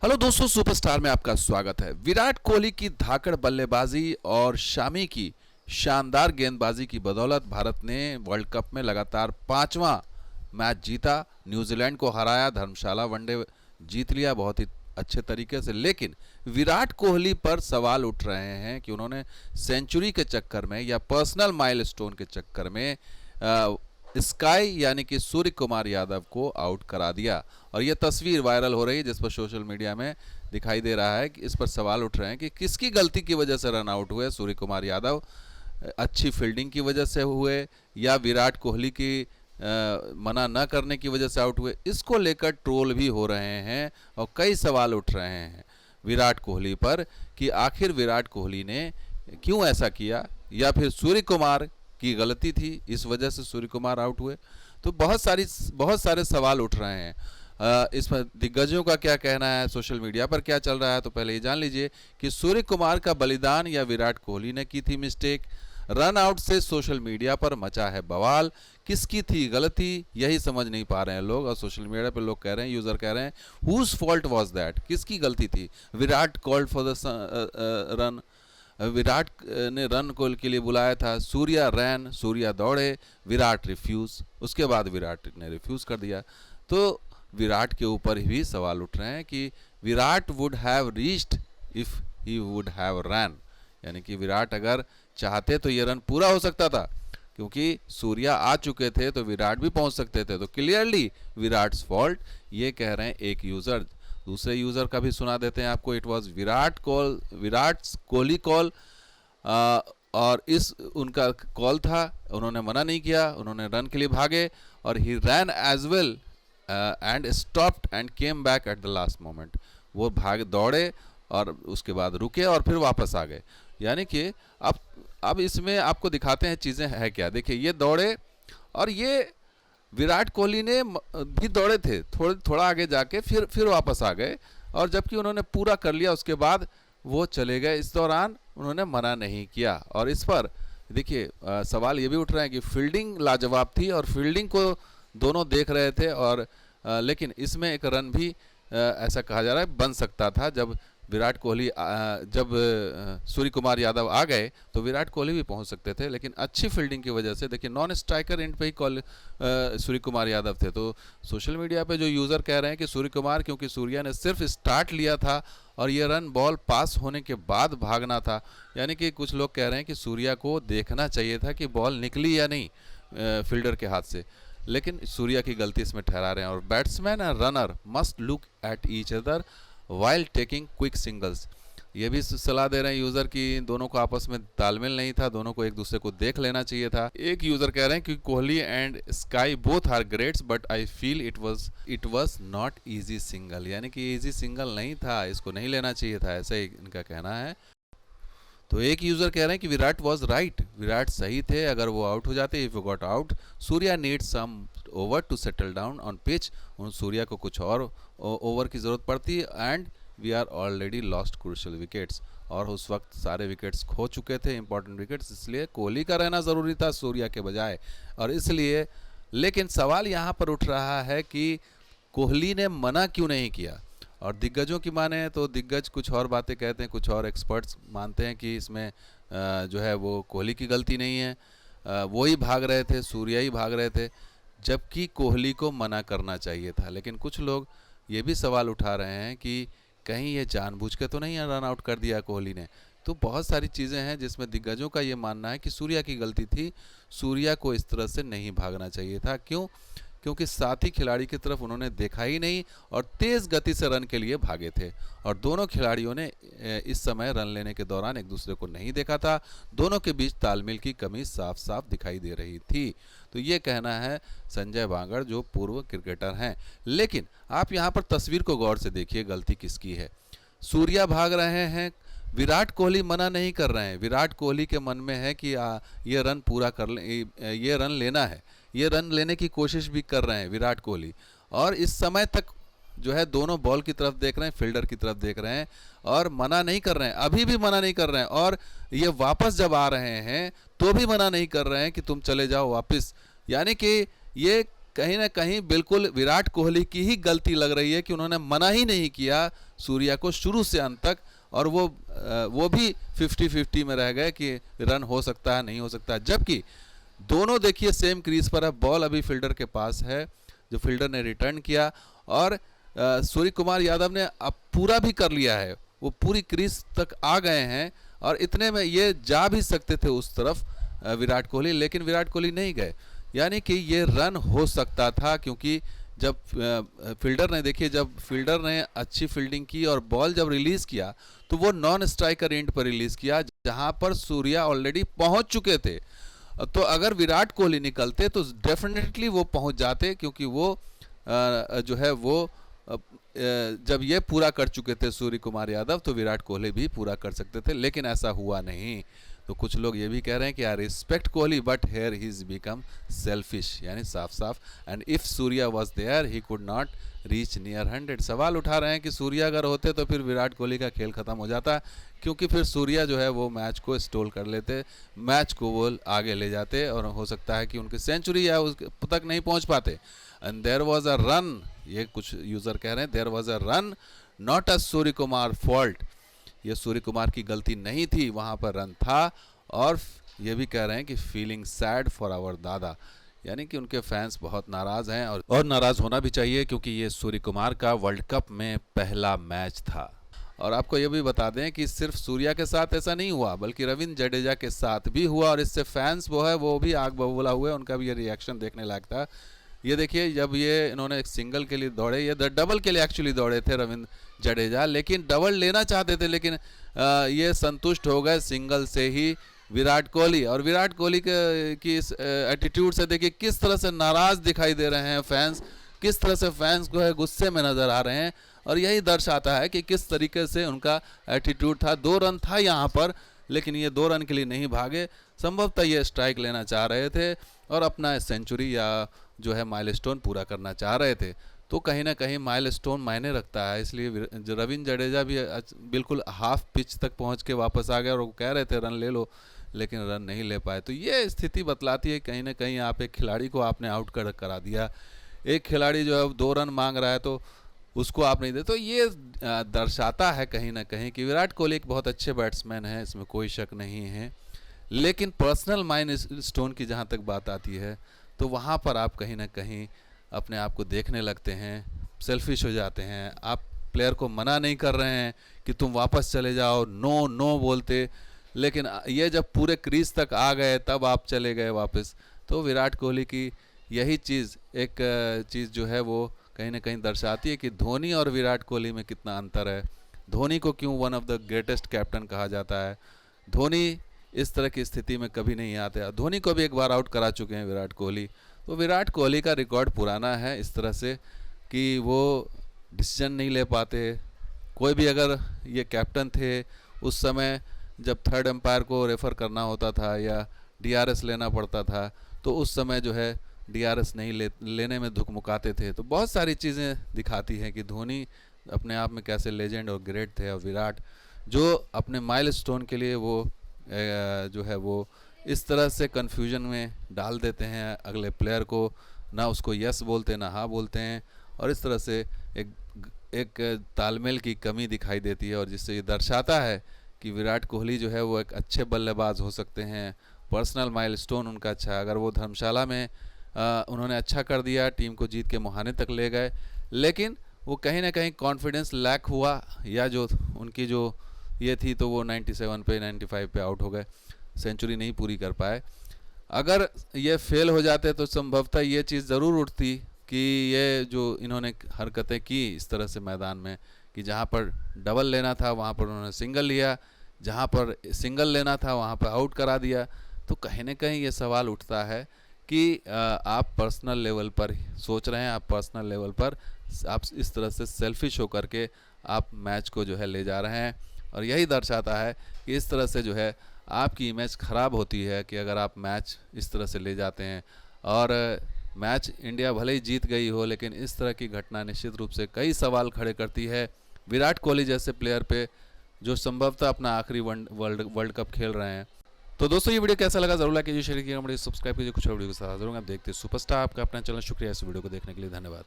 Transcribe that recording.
Hello दोस्तों, superstar में आपका स्वागत है। विराट कोहली की धाकड़ बल्लेबाजी और शामी की शानदार गेंदबाजी की बदौलत भारत ने वर्ल्ड कप में लगातार 5वां मैच जीता, न्यूजीलैंड को हराया, धर्मशाला वनडे जीत लिया बहुत ही अच्छे तरीके से। लेकिन विराट कोहली पर सवाल उठ रहे हैं कि उन्होंने सेंचुरी के चक्कर में या पर्सनल माइलस्टोन के चक्कर में स्काई यानी कि सूर्य कुमार यादव को आउट करा दिया। और ये तस्वीर वायरल हो रही है जिस पर सोशल मीडिया में दिखाई दे रहा है कि इस पर सवाल उठ रहे हैं कि किसकी गलती की वजह से रन आउट हुए सूर्य कुमार यादव, अच्छी फील्डिंग की वजह से हुए या विराट कोहली की मना न करने की वजह से आउट हुए। इसको लेकर ट्रोल भी हो रहे हैं और कई सवाल उठ रहे हैं विराट कोहली पर कि आखिर विराट कोहली ने क्यों ऐसा किया या फिर सूर्य कुमार की गलती थी इस वजह से सूर्य कुमार आउट हुए। तो बहुत सारे सवाल उठ रहे हैं। इस पर दिग्गजों का क्या कहना है, सोशल मीडिया पर क्या चल रहा है। तो पहले ये जान लीजिए कि सूर्य कुमार का बलिदान या विराट कोहली ने की थी मिस्टेक। रन आउट से सोशल मीडिया पर मचा है बवाल। किसकी थी गलती यही समझ नहीं पा रहे हैं लोग, और सोशल मीडिया पर लोग कह रहे हैं, यूजर कह रहे हैं हुज फॉल्ट वॉज दैट, किसकी गलती थी। Virat called for the run, Virat ने रन कॉल के लिए बुलाया था, सूर्या रैन, सूर्या दौड़े, विराट रिफ्यूज़, उसके बाद विराट ने रिफ्यूज़ कर दिया। तो विराट के ऊपर भी सवाल उठ रहे हैं कि Virat would have reached if he would have run, यानी कि विराट अगर चाहते तो ये रन पूरा हो सकता था, क्योंकि सूर्या आ चुके थे तो विराट भी पहुंच सकते थे। तो क्लियरली विराट्स फॉल्ट, ये कह रहे हैं एक यूज़र। दूसरे यूज़र का भी सुना देते हैं आपको। It was Virat Kohli call, और इस उनका कॉल था, उन्होंने मना नहीं किया, उन्होंने रन के लिए भागे और he ran as well and stopped and came back at the last moment. वो दौड़े और उसके बाद रुके और फिर वापस आ गए। यानी कि अब इसमें आपको दिखाते हैं चीज़ें है क्या। देखिए, ये दौड़े और ये विराट कोहली ने भी दौड़े थे, थोड़ा आगे जाके फिर वापस आ गए, और जबकि उन्होंने पूरा कर लिया उसके बाद वो चले गए। इस दौरान उन्होंने मना नहीं किया। और इस पर देखिए सवाल ये भी उठ रहे हैं कि फील्डिंग लाजवाब थी और फील्डिंग को दोनों देख रहे थे, और लेकिन इसमें एक रन भी ऐसा कहा जा रहा है बन सकता था। जब विराट कोहली जब सूर्य कुमार यादव आ गए तो विराट कोहली भी पहुंच सकते थे, लेकिन अच्छी फील्डिंग की वजह से देखिए नॉन स्ट्राइकर एंड पे ही सूर्य कुमार यादव थे। तो सोशल मीडिया पे जो यूज़र कह रहे हैं कि सूर्य कुमार, क्योंकि सूर्या ने सिर्फ स्टार्ट लिया था और ये रन बॉल पास होने के बाद भागना था, यानी कि कुछ लोग कह रहे हैं कि सूर्या को देखना चाहिए था कि बॉल निकली या नहीं फील्डर के हाथ से, लेकिन सूर्या की गलती इसमें ठहरा रहे हैं। और batsman and runner must look at each other while taking quick singles, ये भी सलाह दे रहे हैं यूज़र कि दोनों को आपस में तालमेल नहीं था, दोनों को एक दूसरे को देख लेना चाहिए था। एक यूज़र कह रहे हैं कि Kohli and SKY both are greats but I feel it was not easy single, यानी कि इजी सिंगल नहीं था, इसको नहीं लेना चाहिए था, ऐसा ही इनका कहना है। तो एक यूज़र कह रहे हैं कि विराट वॉज राइट, विराट सही थे, अगर वो आउट हो जाते, if you got out, Surya need some over to settle down on pitch, उन सूर्या को कुछ और ओवर की ज़रूरत पड़ती, and we are already lost crucial wickets, और उस वक्त सारे विकेट्स खो चुके थे, इंपॉर्टेंट विकेट्स, इसलिए कोहली का रहना ज़रूरी था सूर्या के बजाय। और इसलिए, लेकिन सवाल यहाँ पर उठ रहा है कि कोहली ने मना क्यों नहीं किया। और दिग्गजों की माने तो दिग्गज कुछ और बातें कहते हैं, कुछ और एक्सपर्ट्स मानते हैं कि इसमें जो है वो कोहली की गलती नहीं है, वो ही भाग रहे थे, सूर्या ही भाग रहे थे, जबकि कोहली को मना करना चाहिए था। लेकिन कुछ लोग ये भी सवाल उठा रहे हैं कि कहीं ये जानबूझ के तो नहीं रन आउट कर दिया कोहली ने। तो बहुत सारी चीज़ें हैं जिसमें दिग्गजों का ये मानना है कि सूर्या की गलती थी, सूर्या को इस तरह से नहीं भागना चाहिए था। क्यों? क्योंकि साथी खिलाड़ी की तरफ उन्होंने देखा ही नहीं और तेज़ गति से रन के लिए भागे थे, और दोनों खिलाड़ियों ने इस समय रन लेने के दौरान एक दूसरे को नहीं देखा था, दोनों के बीच तालमेल की कमी साफ साफ दिखाई दे रही थी। तो ये कहना है संजय बांगड़, जो पूर्व क्रिकेटर हैं। लेकिन आप यहाँ पर तस्वीर को गौर से देखिए, गलती किसकी है। सूर्या भाग रहे हैं, विराट कोहली मना नहीं कर रहे हैं। विराट कोहली के मन में है कि ये रन पूरा कर ले, ये रन लेना है, ये रन लेने की कोशिश भी कर रहे हैं विराट कोहली, और इस समय तक जो है दोनों बॉल की तरफ देख रहे हैं, फील्डर की तरफ देख रहे हैं, और मना नहीं कर रहे हैं, अभी भी मना नहीं कर रहे हैं। और ये वापस जब आ रहे हैं तो भी मना नहीं कर रहे हैं कि तुम चले जाओ वापस, यानी कि ये कहीं ना कहीं बिल्कुल विराट कोहली की ही गलती लग रही है कि उन्होंने मना ही नहीं किया सूर्या को शुरू से अंत तक, और वो भी 50-50 में रह गए कि रन हो सकता है नहीं हो सकता है। जबकि दोनों देखिए सेम क्रीज पर है, बॉल अभी फील्डर के पास है जो फील्डर ने रिटर्न किया, और सूर्य कुमार यादव ने अब पूरा भी कर लिया है, वो पूरी क्रीज तक आ गए हैं, और इतने में ये जा भी सकते थे उस तरफ विराट कोहली, लेकिन विराट कोहली नहीं गए। यानी कि ये रन हो सकता था, क्योंकि जब फील्डर ने देखिए, जब फील्डर ने अच्छी फील्डिंग की और बॉल जब रिलीज़ किया तो वो नॉन स्ट्राइकर एंड पर रिलीज़ किया जहां पर सूर्या ऑलरेडी पहुंच चुके थे। तो अगर विराट कोहली निकलते तो डेफिनेटली वो पहुंच जाते, क्योंकि वो जो है वो जब ये पूरा कर चुके थे सूर्य कुमार यादव तो विराट कोहली भी पूरा कर सकते थे, लेकिन ऐसा हुआ नहीं। तो कुछ लोग ये भी कह रहे हैं कि I respect Kohli but here he is become selfish, यानी साफ साफ, and if Surya was there he could not reach near 100। सवाल उठा रहे हैं कि सूर्या अगर होते तो फिर विराट कोहली का खेल खत्म हो जाता, क्योंकि फिर सूर्या जो है वो मैच को स्टॉल कर लेते, मैच को वो आगे ले जाते, और हो सकता है कि उनकी सेंचुरी या उस तक नहीं पहुंच पाते। And there was a run, ये कुछ यूज़र कह रहे हैं, there was a run not a Surya Kumar fault, ये सूर्य कुमार की गलती नहीं थी, वहाँ पर रन था। और ये भी कह रहे हैं कि फीलिंग सैड फॉर आवर दादा, यानी कि उनके फैंस बहुत नाराज़ हैं, और नाराज़ होना भी चाहिए, क्योंकि ये सूर्य कुमार का वर्ल्ड कप में पहला मैच था। और आपको ये भी बता दें कि सिर्फ सूर्या के साथ ऐसा नहीं हुआ, बल्कि रविंद्र जडेजा के साथ भी हुआ, और इससे फैंस वो भी आग बबूला हुए, उनका भी ये रिएक्शन देखने लायक था। ये देखिए, जब ये इन्होंने एक सिंगल के लिए दौड़े, ये डबल के लिए एक्चुअली दौड़े थे रविंद्र जडेजा, लेकिन डबल लेना चाहते थे, लेकिन ये संतुष्ट हो गए सिंगल से ही विराट कोहली। और विराट कोहली की इस एटीट्यूड से देखिए किस तरह से नाराज़ दिखाई दे रहे हैं फैंस, किस तरह से फैंस जो है गुस्से में नज़र आ रहे हैं, और यही दर्शाता है कि किस तरीके से उनका एटीट्यूड था। 2 रन था यहाँ पर, लेकिन ये 2 रन के लिए नहीं भागे, संभवतः ये स्ट्राइक लेना चाह रहे थे और अपना सेंचुरी या जो है माइलस्टोन पूरा करना चाह रहे थे। तो कहीं ना कहीं माइलस्टोन मायने रखता है, इसलिए रविंद्र जडेजा भी बिल्कुल हाफ पिच तक पहुंच के वापस आ गए, और वो कह रहे थे रन ले लो, लेकिन रन नहीं ले पाए। तो ये स्थिति बतलाती है कहीं ना कहीं आप एक खिलाड़ी को आपने आउट करा दिया, एक खिलाड़ी जो है 2 रन मांग रहा है तो उसको आप नहीं दे, तो ये दर्शाता है कहीं ना कहीं कि विराट कोहली एक बहुत अच्छे बैट्समैन हैं, इसमें कोई शक नहीं है, लेकिन पर्सनल माइलस्टोन की जहाँ तक बात आती है तो वहाँ पर आप कहीं ना कहीं अपने आप को देखने लगते हैं, सेल्फिश हो जाते हैं। आप प्लेयर को मना नहीं कर रहे हैं कि तुम वापस चले जाओ, नो नो बोलते, लेकिन ये जब पूरे क्रीज तक आ गए तब आप चले गए वापस। तो विराट कोहली की यही चीज़, एक चीज़ जो है वो कहीं ना कहीं दर्शाती है कि धोनी और विराट कोहली में कितना अंतर है। धोनी को क्यों one of the greatest captain कहा जाता है, धोनी इस तरह की स्थिति में कभी नहीं आते। धोनी को भी एक बार आउट करा चुके हैं विराट कोहली, तो विराट कोहली का रिकॉर्ड पुराना है इस तरह से कि वो डिसीजन नहीं ले पाते। कोई भी, अगर ये कैप्टन थे उस समय जब थर्ड एम्पायर को रेफ़र करना होता था या डीआरएस लेना पड़ता था, तो उस समय जो है डीआरएस नहीं लेने में धुकमुकाते थे। तो बहुत सारी चीज़ें दिखाती हैं कि धोनी अपने आप में कैसे लेजेंड और ग्रेट थे, और विराट जो अपने माइलस्टोन के लिए वो जो है वो इस तरह से कन्फ्यूजन में डाल देते हैं अगले प्लेयर को, ना उसको यस बोलते ना हाँ बोलते हैं, और इस तरह से एक तालमेल की कमी दिखाई देती है, और जिससे ये दर्शाता है कि विराट कोहली जो है वो एक अच्छे बल्लेबाज हो सकते हैं, पर्सनल माइलस्टोन उनका अच्छा है। अगर वो धर्मशाला में उन्होंने अच्छा कर दिया, टीम को जीत के मुहाने तक ले गए, लेकिन वो कहीं ना कहीं कॉन्फिडेंस लैक हुआ, या जो उनकी जो ये थी तो वो 97 पे 95 पे आउट हो गए, सेंचुरी नहीं पूरी कर पाए। अगर ये फेल हो जाते तो संभवतः ये चीज़ ज़रूर उठती कि ये जो इन्होंने हरकतें की इस तरह से मैदान में, कि जहाँ पर डबल लेना था वहाँ पर उन्होंने सिंगल लिया, जहाँ पर सिंगल लेना था वहाँ पर आउट करा दिया। तो कहीं ना कहीं ये सवाल उठता है कि आप पर्सनल लेवल पर सोच रहे हैं, आप पर्सनल लेवल पर आप इस तरह से सेल्फिश होकर के आप मैच को जो है ले जा रहे हैं, और यही दर्शाता है कि इस तरह से जो है आपकी इमेज ख़राब होती है कि अगर आप मैच इस तरह से ले जाते हैं। और मैच इंडिया भले ही जीत गई हो, लेकिन इस तरह की घटना निश्चित रूप से कई सवाल खड़े करती है विराट कोहली जैसे प्लेयर पे, जो संभवतः अपना आखिरी वर्ल्ड कप खेल रहे हैं। तो दोस्तों ये वीडियो कैसा लगा जरूर लाइक कीजिए, शेयर कीजिए, सब्सक्राइब कीजिए। कुछ और वीडियो के साथ जरूर आप देखते हैं सुपरस्टार, आपका अपना चैनल। शुक्रिया इस वीडियो को देखने के लिए, धन्यवाद।